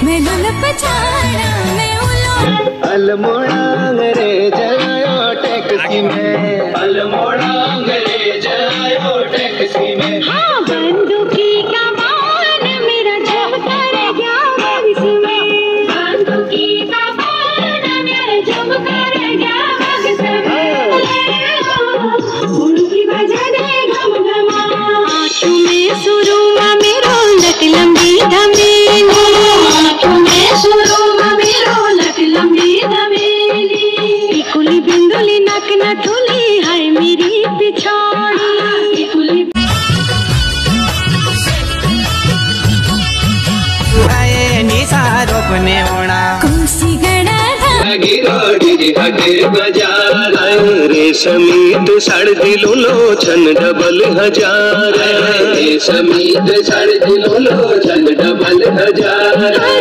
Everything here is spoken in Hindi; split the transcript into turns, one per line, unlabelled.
मैं लुलप छाड़ा मैं उलो
अल्मोड़ा रे जायो टैक्सी में, अल्मोड़ा रे जायो टैक्सी में।
हाँ बंदूकी का बाण मेरा झपका रह गया बक्स में, बंदूकी का बाण मेरा झपका रह गया बक्स में। मुर्गी बजा दे घम घमा, आँखों में सुरुमा मेरो लट लंबी धमेली, आँखों में सुरुमा मेरो लट लंबी धमेली। टिकुली बिंदुली नक नथुली हाय मेरी पिछाड़ी, टिकुली
रोपने ओणा
कोसी गड़ा
बाजार रेशमीत साड़ दिलो लोचन डबल हजार, रेशमीत साड़ दिलो लोचन डबल हजार।